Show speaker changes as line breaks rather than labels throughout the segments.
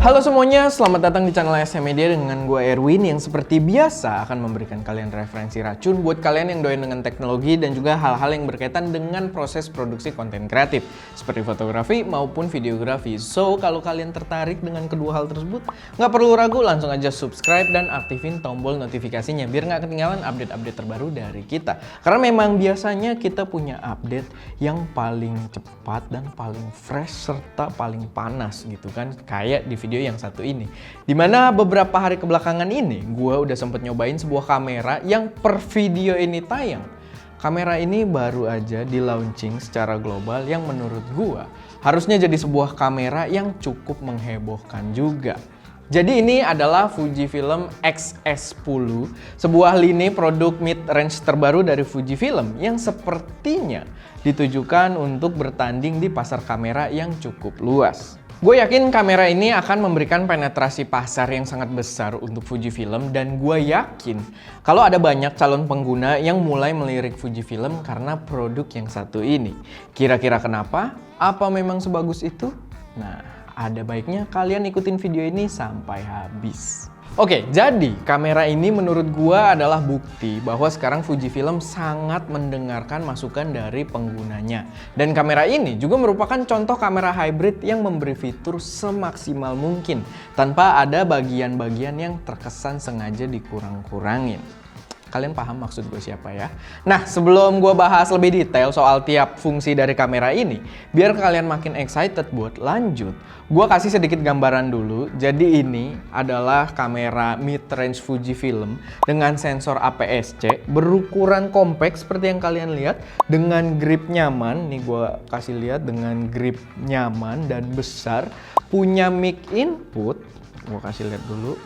Halo semuanya, selamat datang di channel SM Media dengan gue Erwin yang seperti biasa akan memberikan kalian referensi racun buat kalian yang doyan dengan teknologi dan juga hal-hal yang berkaitan dengan proses produksi konten kreatif seperti fotografi maupun videografi. So, kalau kalian tertarik dengan kedua hal tersebut, nggak perlu ragu, langsung aja subscribe dan aktifin tombol notifikasinya biar nggak ketinggalan update-update terbaru dari kita. Karena memang biasanya kita punya update yang paling cepat dan paling fresh serta paling panas gitu kan, kayak di video yang satu ini, dimana beberapa hari kebelakangan ini gue udah sempet nyobain sebuah kamera yang per video ini tayang. Kamera ini baru aja di launching secara global yang menurut gue harusnya jadi sebuah kamera yang cukup menghebohkan juga. Jadi ini adalah Fujifilm X-S10, sebuah lini produk mid-range terbaru dari Fujifilm yang sepertinya ditujukan untuk bertanding di pasar kamera yang cukup luas. Gue yakin kamera ini akan memberikan penetrasi pasar yang sangat besar untuk Fujifilm, dan gue yakin kalau ada banyak calon pengguna yang mulai melirik Fujifilm karena produk yang satu ini. Kira-kira kenapa? Apa memang sebagus itu? Nah, ada baiknya kalian ikutin video ini sampai habis. Oke, jadi kamera ini menurut gua adalah bukti bahwa sekarang Fujifilm sangat mendengarkan masukan dari penggunanya. Dan kamera ini juga merupakan contoh kamera hybrid yang memberi fitur semaksimal mungkin tanpa ada bagian-bagian yang terkesan sengaja dikurang-kurangin. Kalian paham maksud gue siapa ya? Nah, sebelum gue bahas lebih detail soal tiap fungsi dari kamera ini, biar kalian makin excited buat lanjut, gue kasih sedikit gambaran dulu. Jadi ini adalah kamera mid-range Fujifilm dengan sensor APS-C, berukuran compact seperti yang kalian lihat, dengan grip nyaman. Nih gue kasih lihat, dengan grip nyaman dan besar, punya mic input. Gue kasih lihat dulu.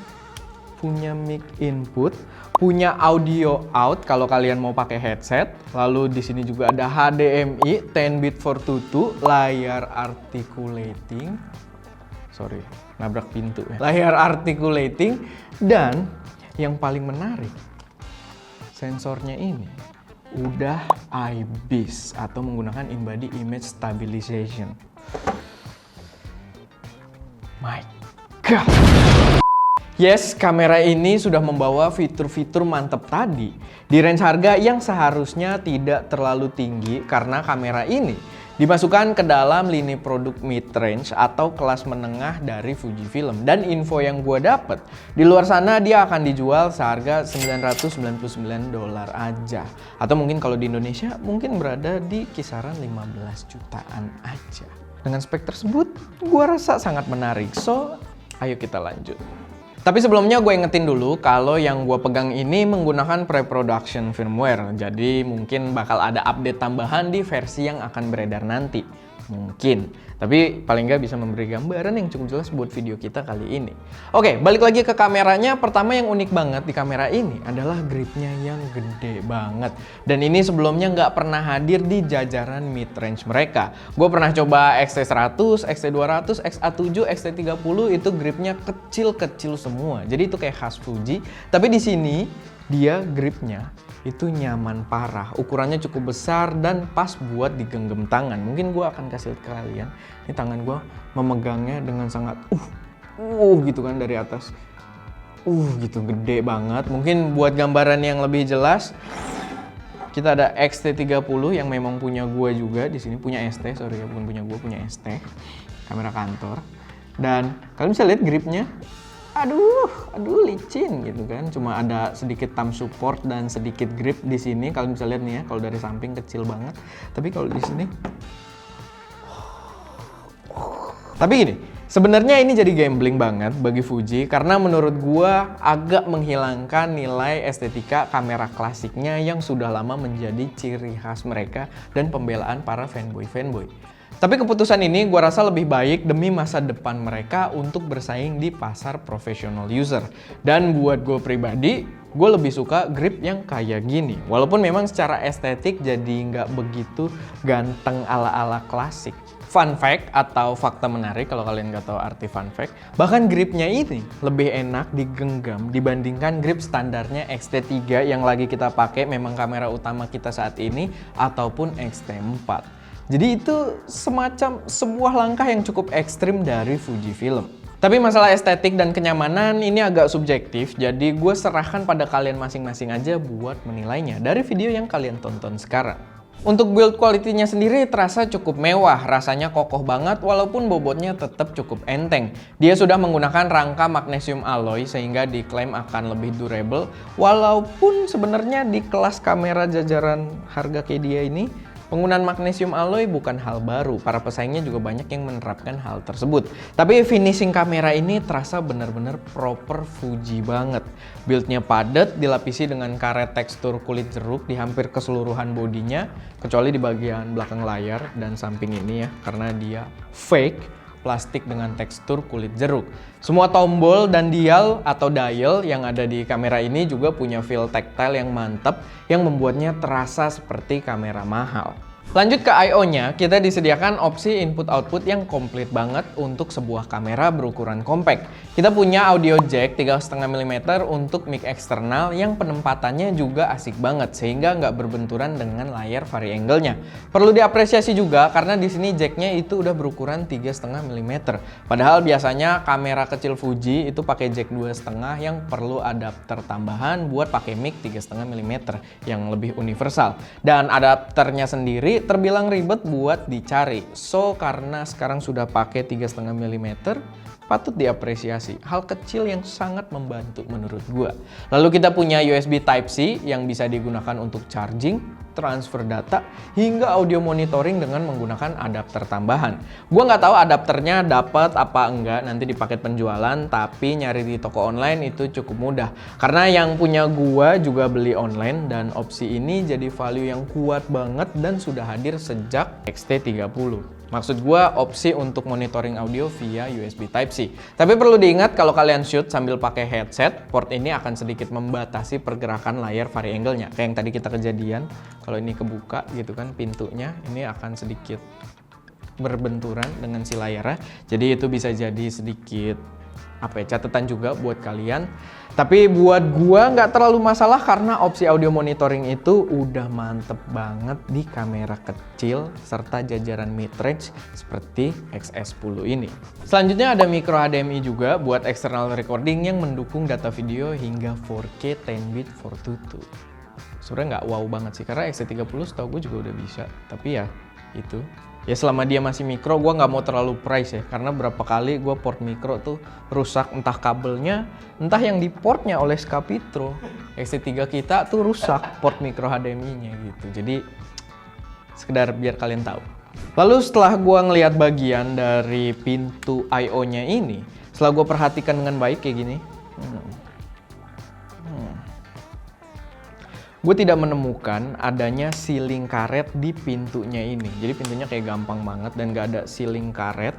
Punya mic input, punya audio out kalau kalian mau pakai headset. Lalu di sini juga ada HDMI 10-bit 422, layar articulating. Sorry, nabrak pintu ya. Layar articulating, dan yang paling menarik, sensornya ini udah IBIS atau menggunakan in-body image stabilization. My God. Yes, kamera ini sudah membawa fitur-fitur mantap tadi di range harga yang seharusnya tidak terlalu tinggi, karena kamera ini dimasukkan ke dalam lini produk mid-range atau kelas menengah dari Fujifilm. Dan info yang gue dapet, di luar sana dia akan dijual seharga $999 aja. Atau mungkin kalau di Indonesia mungkin berada di kisaran 15 jutaan aja. Dengan spek tersebut, gue rasa sangat menarik. So, ayo kita lanjut. Tapi sebelumnya gue ingetin dulu kalau yang gue pegang ini menggunakan pre-production firmware. Jadi mungkin bakal ada update tambahan di versi yang akan beredar nanti. Mungkin. Tapi paling nggak bisa memberi gambaran yang cukup jelas buat video kita kali ini. Oke, balik lagi ke kameranya. Pertama yang unik banget di kamera ini adalah gripnya yang gede banget. Dan ini sebelumnya nggak pernah hadir di jajaran mid-range mereka. Gue pernah coba X-T100, X-T200, XA7, X-T30, itu gripnya kecil-kecil semua. Jadi itu kayak khas Fuji. Tapi di sini dia gripnya itu nyaman parah, ukurannya cukup besar dan pas buat digenggam tangan. Mungkin gue akan kasih lihat ke kalian, ini tangan gue memegangnya dengan sangat gitu kan dari atas, gitu gede banget. Mungkin buat gambaran yang lebih jelas, kita ada X-T30 yang memang punya gue juga di sini, punya ST, sorry ya, bukan punya gue, punya ST, kamera kantor. Dan kalian bisa lihat gripnya. Aduh licin gitu kan. Cuma ada sedikit thumb support dan sedikit grip di sini. Kalian bisa lihat nih ya, kalau dari samping kecil banget. Tapi kalau di sini, tapi gini, sebenarnya ini jadi gambling banget bagi Fuji karena menurut gua agak menghilangkan nilai estetika kamera klasiknya yang sudah lama menjadi ciri khas mereka dan pembelaan para fanboy. Tapi keputusan ini gue rasa lebih baik demi masa depan mereka untuk bersaing di pasar professional user. Dan buat gue pribadi, gue lebih suka grip yang kayak gini. Walaupun memang secara estetik jadi nggak begitu ganteng ala-ala klasik. Fun fact atau fakta menarik kalau kalian nggak tahu arti fun fact, bahkan gripnya ini lebih enak digenggam dibandingkan grip standarnya X-T3 yang lagi kita pakai, memang kamera utama kita saat ini, ataupun X-T4. Jadi itu semacam sebuah langkah yang cukup ekstrim dari Fujifilm. Tapi masalah estetik dan kenyamanan ini agak subjektif, jadi gue serahkan pada kalian masing-masing aja buat menilainya dari video yang kalian tonton sekarang. Untuk build quality-nya sendiri terasa cukup mewah, rasanya kokoh banget walaupun bobotnya tetap cukup enteng. Dia sudah menggunakan rangka magnesium alloy sehingga diklaim akan lebih durable, walaupun sebenarnya di kelas kamera jajaran harga kayak dia ini, penggunaan magnesium alloy bukan hal baru, para pesaingnya juga banyak yang menerapkan hal tersebut. Tapi finishing kamera ini terasa benar-benar proper Fuji banget. Build-nya padat, dilapisi dengan karet tekstur kulit jeruk di hampir keseluruhan bodinya, kecuali di bagian belakang layar dan samping ini ya, karena dia fake plastik dengan tekstur kulit jeruk. Semua tombol dan dial atau dial yang ada di kamera ini juga punya feel tactile yang mantap yang membuatnya terasa seperti kamera mahal. Lanjut ke I/O-nya, kita disediakan opsi input-output yang komplit banget untuk sebuah kamera berukuran compact. Kita punya audio jack 3,5 mm untuk mic eksternal yang penempatannya juga asik banget sehingga nggak berbenturan dengan layar vari-angle-nya. Perlu diapresiasi juga karena di sini jacknya itu udah berukuran 3,5 mm. Padahal biasanya kamera kecil Fuji itu pakai jack 2,5 yang perlu adapter tambahan buat pakai mic 3,5 mm yang lebih universal. Dan adapternya sendiri terbilang ribet buat dicari. So, karena sekarang sudah pakai 3,5 mm, patut diapresiasi. Hal kecil yang sangat membantu menurut gua. Lalu kita punya USB Type-C yang bisa digunakan untuk charging, transfer data, hingga audio monitoring dengan menggunakan adapter tambahan. Gua nggak tahu adapternya dapat apa enggak nanti di paket penjualan, tapi nyari di toko online itu cukup mudah. Karena yang punya gua juga beli online dan opsi ini jadi value yang kuat banget dan sudah hadir sejak XT30. Maksud gua opsi untuk monitoring audio via USB Type-C. Tapi perlu diingat kalau kalian shoot sambil pakai headset, port ini akan sedikit membatasi pergerakan layar vari-angle-nya. Kayak yang tadi kita kejadian, kalau ini kebuka gitu kan pintunya, ini akan sedikit berbenturan dengan si layarnya. Jadi itu bisa jadi sedikit catatan juga buat kalian. Tapi buat gua nggak terlalu masalah karena opsi audio monitoring itu udah mantep banget di kamera kecil serta jajaran mid-range seperti XS10 ini. Selanjutnya ada micro HDMI juga buat external recording yang mendukung data video hingga 4K 10-bit 422. Sebenarnya nggak wow banget sih karena XT30 setahu gue juga udah bisa. Tapi ya itu. Ya selama dia masih mikro, gue nggak mau terlalu price ya. Karena berapa kali gue port mikro tuh rusak, entah kabelnya, entah yang di portnya oleh Skapitro. XT3 kita tuh rusak port mikro HDMI-nya gitu. Jadi sekedar biar kalian tahu. Lalu setelah gue ngelihat bagian dari pintu I/O-nya ini, setelah gue perhatikan dengan baik kayak gini, gue tidak menemukan adanya sealing karet di pintunya ini. Jadi pintunya kayak gampang banget dan gak ada sealing karet.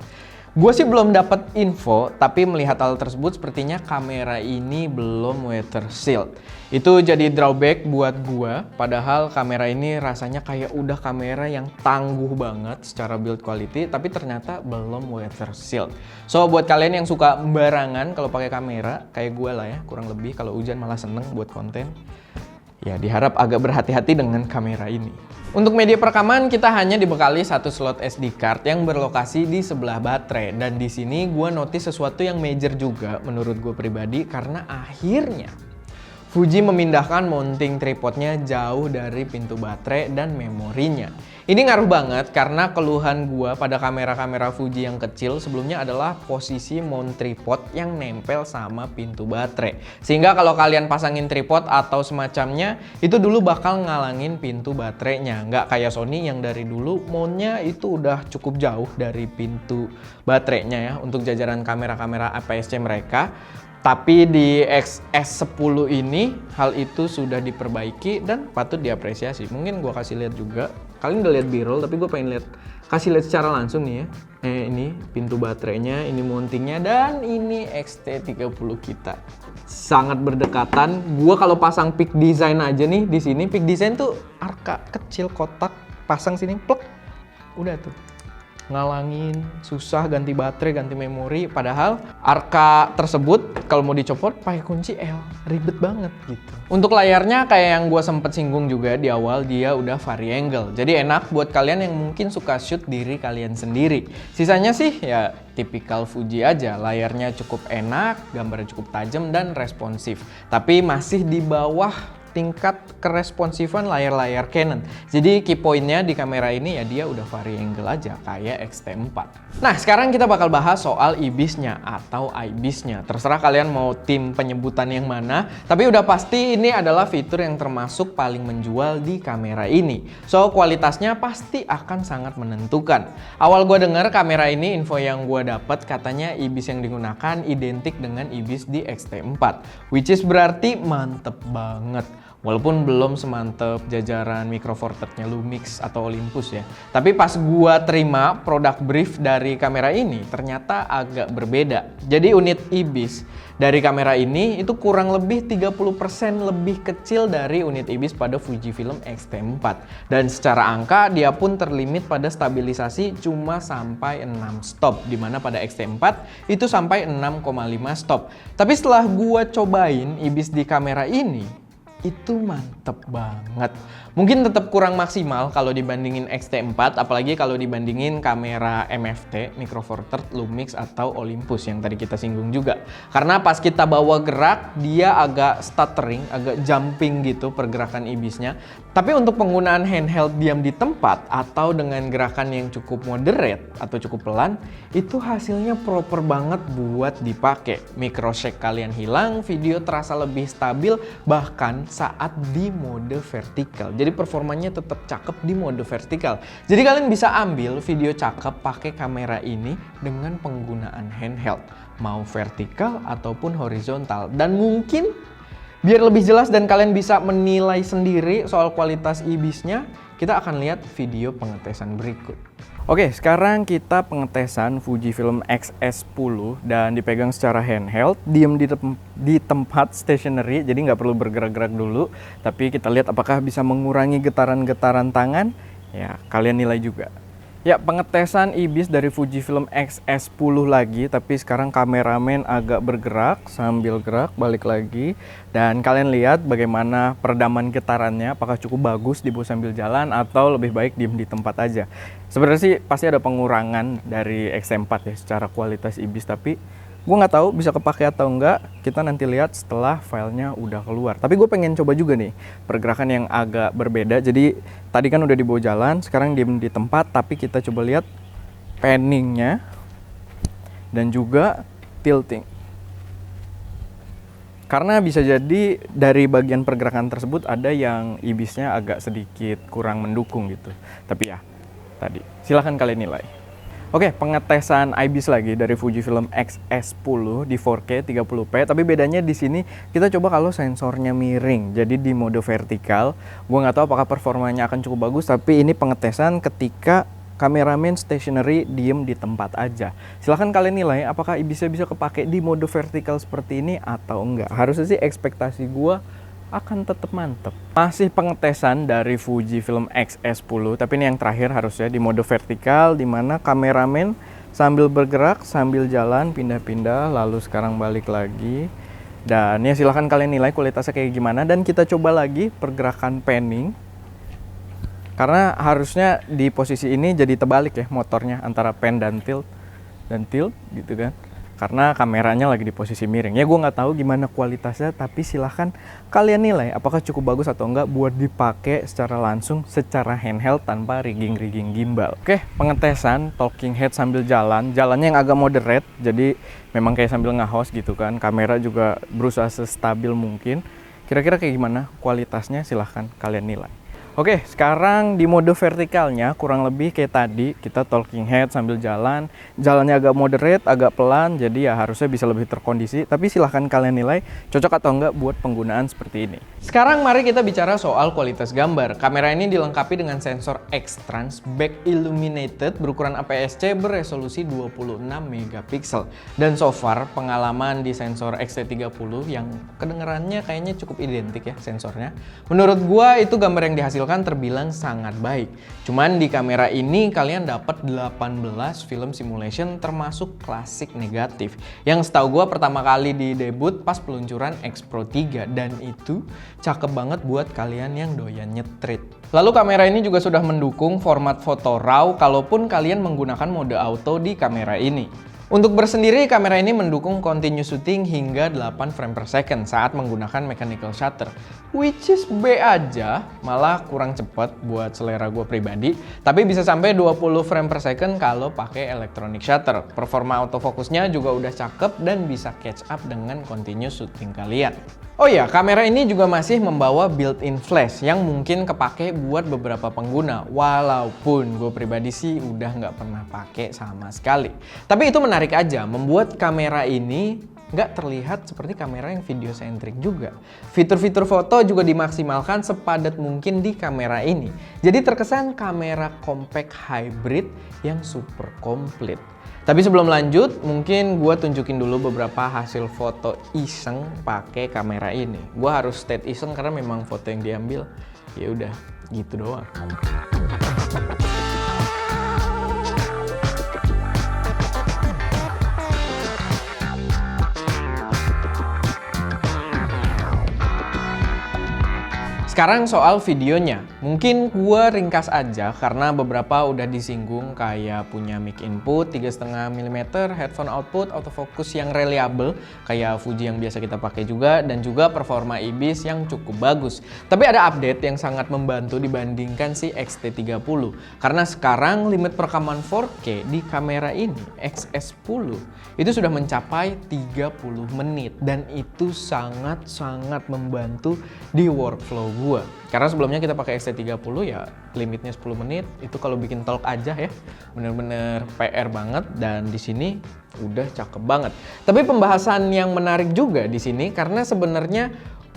Gue sih belum dapat info, tapi melihat hal tersebut sepertinya kamera ini belum weather sealed. Itu jadi drawback buat gue, padahal kamera ini rasanya kayak udah kamera yang tangguh banget secara build quality, tapi ternyata belum weather sealed. So buat kalian yang suka barangan kalau pakai kamera, kayak gue lah ya, kurang lebih kalau hujan malah seneng buat konten. Ya, diharap agak berhati-hati dengan kamera ini. Untuk media perekaman, kita hanya dibekali satu slot SD card yang berlokasi di sebelah baterai. Dan di sini gue notice sesuatu yang major juga menurut gue pribadi karena akhirnya Fuji memindahkan mounting tripodnya jauh dari pintu baterai dan memorinya. Ini ngaruh banget karena keluhan gua pada kamera-kamera Fuji yang kecil sebelumnya adalah posisi mount tripod yang nempel sama pintu baterai. Sehingga kalau kalian pasangin tripod atau semacamnya, itu dulu bakal ngalangin pintu baterainya. Nggak kayak Sony yang dari dulu mountnya itu udah cukup jauh dari pintu baterainya ya untuk jajaran kamera-kamera APS-C mereka. Tapi di XS10 ini hal itu sudah diperbaiki dan patut diapresiasi. Mungkin gue kasih lihat juga. Kalian udah lihat B-roll tapi gue pengen kasih lihat secara langsung nih ya. Ini pintu baterainya, ini mountingnya, dan ini XT30 kita. Sangat berdekatan. Gue kalau pasang peak design aja nih di sini, peak design tuh arka kecil kotak, pasang sini, plek. Udah tuh. ngalangin, susah ganti baterai, ganti memori. Padahal arka tersebut kalau mau dicopot pakai kunci L, ribet banget gitu. Untuk layarnya kayak yang gue sempet singgung juga di awal, dia udah vari-angle. Jadi enak buat kalian yang mungkin suka shoot diri kalian sendiri. Sisanya sih ya tipikal Fuji aja, layarnya cukup enak, gambarnya cukup tajam dan responsif. Tapi masih di bawah tingkat keresponsifan layar-layar Canon. Jadi key point-nya di kamera ini ya dia udah vari-angle aja kayak X-T4. Nah, sekarang kita bakal bahas soal IBIS-nya atau IBIS-nya. Terserah kalian mau tim penyebutan yang mana, tapi udah pasti ini adalah fitur yang termasuk paling menjual di kamera ini. So, kualitasnya pasti akan sangat menentukan. Awal gue denger kamera ini, info yang gue dapat katanya IBIS yang digunakan identik dengan IBIS di X-T4, which is berarti mantep banget. Walaupun belum semantep jajaran Micro Four Third-nya Lumix atau Olympus ya. Tapi pas gua terima produk brief dari kamera ini ternyata agak berbeda. Jadi unit IBIS dari kamera ini itu kurang lebih 30% lebih kecil dari unit IBIS pada Fujifilm X-T4. Dan secara angka dia pun terlimit pada stabilisasi cuma sampai 6 stop. Dimana pada X-T4 itu sampai 6,5 stop. Tapi setelah gua cobain IBIS di kamera ini, itu mantep banget. Mungkin tetap kurang maksimal kalau dibandingin X-T4, apalagi kalau dibandingin kamera MFT, Micro Four Third, Lumix, atau Olympus yang tadi kita singgung juga. Karena pas kita bawa gerak, dia agak stuttering, agak jumping gitu pergerakan IBIS-nya. Tapi untuk penggunaan handheld diam di tempat atau dengan gerakan yang cukup moderate atau cukup pelan, itu hasilnya proper banget buat dipakai. Micro shake kalian hilang, video terasa lebih stabil, bahkan saat di mode vertikal. Jadi performanya tetap cakep di mode vertikal. Jadi kalian bisa ambil video cakep pakai kamera ini dengan penggunaan handheld, mau vertikal ataupun horizontal. Dan mungkin biar lebih jelas dan kalian bisa menilai sendiri soal kualitas IBIS-nya, kita akan lihat video pengetesan berikut. Oke, sekarang kita pengetesan Fujifilm X-S10 dan dipegang secara handheld, diem di tempat stationary, jadi nggak perlu bergerak-gerak dulu. Tapi kita lihat apakah bisa mengurangi getaran-getaran tangan, ya kalian nilai juga. Ya, pengetesan IBIS dari Fujifilm X-S10 lagi, tapi sekarang kameramen agak bergerak sambil gerak, balik lagi. Dan kalian lihat bagaimana peredaman getarannya, apakah cukup bagus dibawa sambil jalan atau lebih baik diem di tempat aja. Sebenarnya sih pasti ada pengurangan dari X-T4 ya secara kualitas IBIS, tapi gue nggak tahu bisa kepake atau enggak, kita nanti lihat setelah filenya udah keluar. Tapi gue pengen coba juga nih pergerakan yang agak berbeda. Jadi tadi kan udah dibawa jalan, sekarang diem di tempat, tapi kita coba lihat panningnya dan juga tilting. Karena bisa jadi dari bagian pergerakan tersebut ada yang IBIS-nya agak sedikit kurang mendukung gitu. Tapi ya tadi silahkan kalian nilai. Oke, pengetesan IBIS lagi dari Fujifilm X-S10 di 4K 30p, tapi bedanya di sini kita coba kalau sensornya miring, jadi di mode vertikal. Gue nggak tahu apakah performanya akan cukup bagus, tapi ini pengetesan ketika kameramen stationary diem di tempat aja. Silahkan kalian nilai apakah IBIS-nya bisa kepake di mode vertikal seperti ini atau enggak. Harusnya sih ekspektasi gue akan tetap mantep. Masih pengetesan dari Fujifilm X-S10, tapi ini yang terakhir harusnya di mode vertikal, dimana kameramen sambil bergerak, sambil jalan, pindah-pindah, lalu sekarang balik lagi. Dan ya silahkan kalian nilai kualitasnya kayak gimana. Dan kita coba lagi pergerakan panning, karena harusnya di posisi ini jadi terbalik ya motornya antara pan dan tilt gitu kan. Karena kameranya lagi di posisi miring. Ya gue nggak tahu gimana kualitasnya, tapi silahkan kalian nilai apakah cukup bagus atau enggak buat dipakai secara langsung, secara handheld tanpa rigging gimbal. Oke, pengetesan talking head sambil jalan, jalannya yang agak moderate, jadi memang kayak sambil nge-host gitu kan. Kamera juga berusaha sestabil mungkin. Kira-kira kayak gimana kualitasnya, silahkan kalian nilai. Oke, sekarang di mode vertikalnya kurang lebih kayak tadi, kita talking head sambil jalan, jalannya agak moderate, agak pelan, jadi ya harusnya bisa lebih terkondisi, tapi silahkan kalian nilai cocok atau enggak buat penggunaan seperti ini. Sekarang mari kita bicara soal kualitas gambar. Kamera ini dilengkapi dengan sensor X-Trans Back Illuminated berukuran APS-C beresolusi 26 megapiksel. Dan so far pengalaman di sensor X-T30 yang kedengerannya kayaknya cukup identik ya sensornya. Menurut gua itu gambar yang dihasilkan kan terbilang sangat baik. Cuman di kamera ini kalian dapat 18 film simulation termasuk klasik negatif. Yang setahu gue pertama kali di debut pas peluncuran X Pro 3 dan itu cakep banget buat kalian yang doyan nyetrit. Lalu kamera ini juga sudah mendukung format foto RAW kalaupun kalian menggunakan mode auto di kamera ini. Untuk bersendiri, kamera ini mendukung continuous shooting hingga 8 frame per second saat menggunakan mechanical shutter. Which is B aja, malah kurang cepat buat selera gue pribadi. Tapi bisa sampai 20 frame per second kalau pakai electronic shutter. Performa autofokusnya juga udah cakep dan bisa catch up dengan continuous shooting kalian. Oh ya, kamera ini juga masih membawa built-in flash yang mungkin kepake buat beberapa pengguna. Walaupun gue pribadi sih udah nggak pernah pakai sama sekali. Tapi itu menarik aja, membuat kamera ini nggak terlihat seperti kamera yang video centric juga. Fitur-fitur foto juga dimaksimalkan sepadat mungkin di kamera ini. Jadi terkesan kamera compact hybrid yang super komplit. Tapi sebelum lanjut, mungkin gue tunjukin dulu beberapa hasil foto iseng pakai kamera ini. Gue harus state iseng karena memang foto yang diambil ya udah gitu doang. Sekarang soal videonya, mungkin gue ringkas aja karena beberapa udah disinggung kayak punya mic input 3,5 mm, headphone output, autofocus yang reliable kayak Fuji yang biasa kita pakai juga, dan juga performa IBIS yang cukup bagus. Tapi ada update yang sangat membantu dibandingkan si X-T30 karena sekarang limit perekaman 4K di kamera ini XS10 itu sudah mencapai 30 menit dan itu sangat-sangat membantu di workflow gue. Karena sebelumnya kita pakai X-T30 ya limitnya 10 menit, itu kalau bikin talk aja ya bener-bener PR banget, dan di sini udah cakep banget. Tapi pembahasan yang menarik juga di sini karena sebenarnya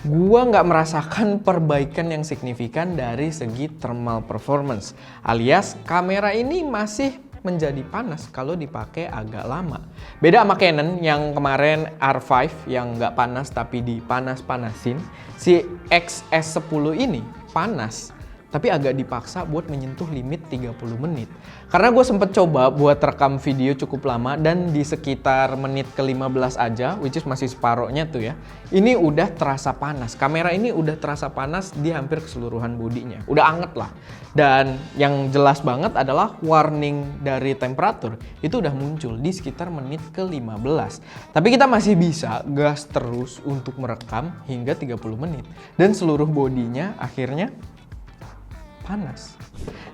gua nggak merasakan perbaikan yang signifikan dari segi thermal performance, alias kamera ini masih menjadi panas kalau dipakai agak lama. Beda sama Canon yang kemarin R5 yang nggak panas tapi dipanas-panasin, si XS10 ini panas tapi agak dipaksa buat menyentuh limit 30 menit. Karena gue sempet coba buat rekam video cukup lama dan di sekitar menit ke-15 aja, which is masih separohnya tuh ya, ini udah terasa panas. Kamera ini udah terasa panas di hampir keseluruhan bodinya. Udah anget lah. Dan yang jelas banget adalah warning dari temperatur itu udah muncul di sekitar menit ke-15. Tapi kita masih bisa gas terus untuk merekam hingga 30 menit. Dan seluruh bodinya akhirnya panas.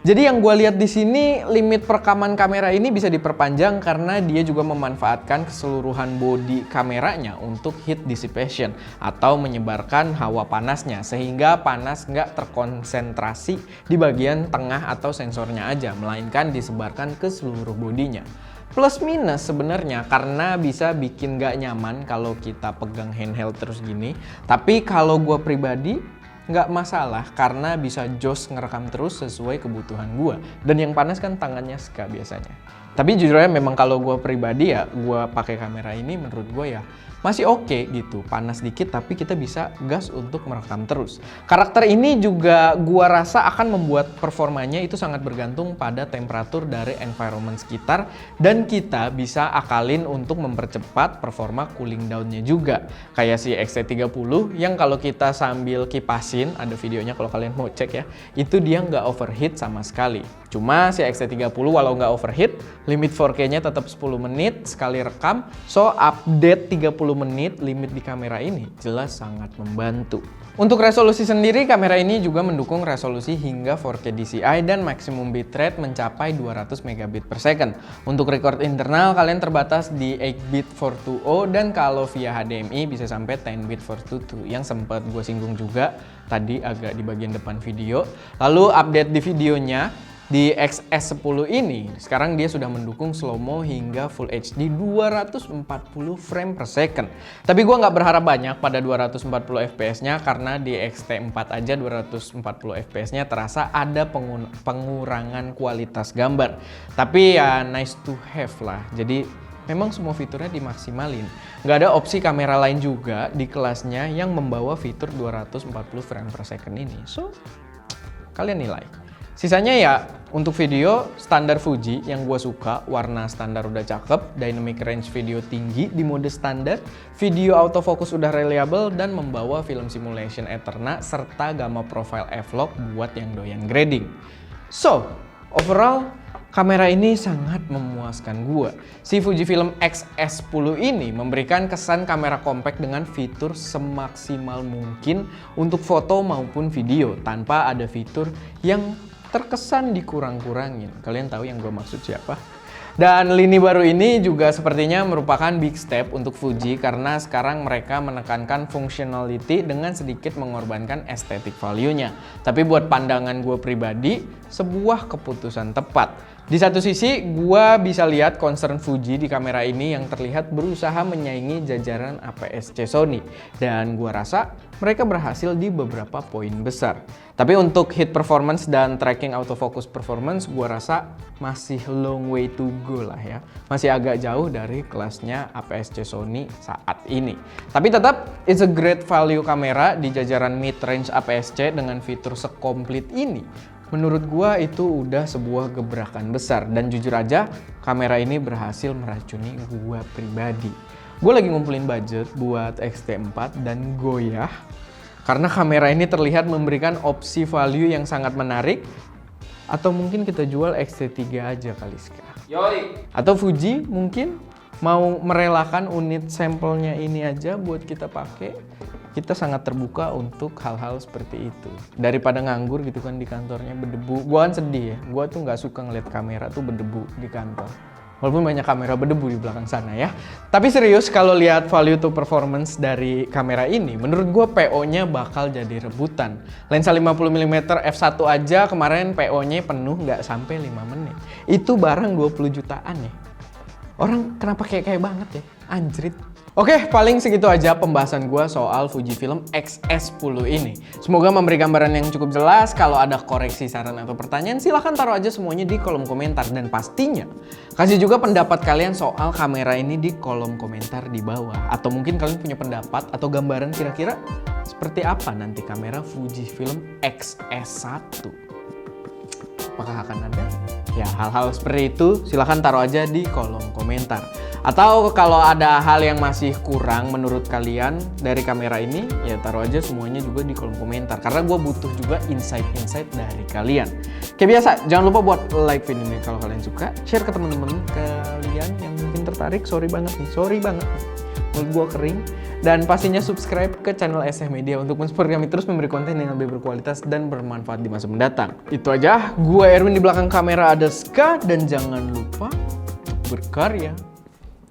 Jadi yang gue lihat di sini limit perekaman kamera ini bisa diperpanjang karena dia juga memanfaatkan keseluruhan bodi kameranya untuk heat dissipation atau menyebarkan hawa panasnya sehingga panas nggak terkonsentrasi di bagian tengah atau sensornya aja, melainkan disebarkan ke seluruh bodinya. Plus minus sebenarnya karena bisa bikin nggak nyaman kalau kita pegang handheld terus gini. Tapi kalau gue pribadi nggak masalah karena bisa jos ngerekam terus sesuai kebutuhan gue. Dan yang panas kan tangannya Ska biasanya. Tapi jujurnya memang kalau gue pribadi ya gue pakai kamera ini menurut gue ya masih oke gitu, panas dikit tapi kita bisa gas untuk merekam terus. Karakter ini juga gua rasa akan membuat performanya itu sangat bergantung pada temperatur dari environment sekitar dan kita bisa akalin untuk mempercepat performa cooling down-nya juga. Kayak si X-T30 yang kalau kita sambil kipasin, ada videonya kalau kalian mau cek ya, itu dia nggak overheat sama sekali. Cuma si X-T30 walau nggak overheat, limit 4K-nya tetap 10 menit sekali rekam, so update 30 menit limit di kamera ini jelas sangat membantu. Untuk resolusi sendiri, kamera ini juga mendukung resolusi hingga 4K DCI dan maksimum bitrate mencapai 200 megabit per second. Untuk record internal, kalian terbatas di 8-bit 420 dan kalau via HDMI bisa sampai 10-bit 422 yang sempat gue singgung juga tadi agak di bagian depan video. Lalu update di videonya, di XS10 ini, sekarang dia sudah mendukung slow-mo hingga Full HD 240 frame per second. Tapi gue nggak berharap banyak pada 240 fps-nya karena di XT4 aja 240 fps-nya terasa ada pengurangan kualitas gambar. Tapi ya nice to have lah. Jadi memang semua fiturnya dimaksimalin. Nggak ada opsi kamera lain juga di kelasnya yang membawa fitur 240 frame per second ini. So, kalian nilai. Sisanya ya untuk video standar Fuji yang gue suka, warna standar udah cakep, dynamic range video tinggi di mode standar, video autofocus udah reliable dan membawa film simulation Eterna serta gamma profile f-log buat yang doyan grading. So, overall kamera ini sangat memuaskan gua. Si Fujifilm X-S10 ini memberikan kesan kamera compact dengan fitur semaksimal mungkin untuk foto maupun video tanpa ada fitur yang terkesan dikurang-kurangin. Kalian tahu yang gue maksud siapa? Dan lini baru ini juga sepertinya merupakan big step untuk Fuji karena sekarang mereka menekankan functionality dengan sedikit mengorbankan aesthetic value-nya. Tapi buat pandangan gue pribadi, sebuah keputusan tepat. Di satu sisi, gue bisa lihat concern Fuji di kamera ini yang terlihat berusaha menyaingi jajaran APS-C Sony. Dan gue rasa mereka berhasil di beberapa poin besar. Tapi untuk hit performance dan tracking autofocus performance, gue rasa masih long way to go lah ya. Masih agak jauh dari kelasnya APS-C Sony saat ini. Tapi tetap, it's a great value kamera di jajaran mid-range APS-C dengan fitur sekomplit ini. Menurut gua itu udah sebuah gebrakan besar dan jujur aja kamera ini berhasil meracuni gua pribadi. Gua lagi ngumpulin budget buat X-T4 dan goyah karena kamera ini terlihat memberikan opsi value yang sangat menarik. Atau mungkin kita jual X-T3 aja kali sekarang. Yoi. Atau Fuji mungkin mau merelakan unit sampelnya ini aja buat kita pakai. Kita sangat terbuka untuk hal-hal seperti itu. Daripada nganggur gitu kan di kantornya berdebu. Gua kan sedih ya, gua tuh nggak suka ngeliat kamera tuh berdebu di kantor. Walaupun banyak kamera berdebu di belakang sana ya. Tapi serius kalau lihat value to performance dari kamera ini, menurut gua PO-nya bakal jadi rebutan. Lensa 50mm f1 aja kemarin PO-nya penuh nggak sampai 5 menit. Itu barang 20 jutaan ya. Orang kenapa kayak banget ya? Anjrit. Oke, paling segitu aja pembahasan gue soal Fujifilm X-S10 ini. Semoga memberi gambaran yang cukup jelas. Kalau ada koreksi, saran, atau pertanyaan, silahkan taruh aja semuanya di kolom komentar. Dan pastinya, kasih juga pendapat kalian soal kamera ini di kolom komentar di bawah. Atau mungkin kalian punya pendapat atau gambaran kira-kira seperti apa nanti kamera Fujifilm X-S1. Apakah akan ada? Ya, hal-hal seperti itu silahkan taruh aja di kolom komentar. Atau kalau ada hal yang masih kurang menurut kalian dari kamera ini, ya taruh aja semuanya juga di kolom komentar. Karena gue butuh juga insight-insight dari kalian. Kayak biasa, jangan lupa buat like video ini kalau kalian suka. Share ke teman-teman kalian yang mungkin tertarik. Sorry banget nih. Mulut gue kering. Dan pastinya subscribe ke channel SF Media untuk mensupport kami terus memberi konten yang lebih berkualitas dan bermanfaat di masa mendatang. Itu aja, gue Erwin, di belakang kamera ada Ska, dan jangan lupa untuk berkarya.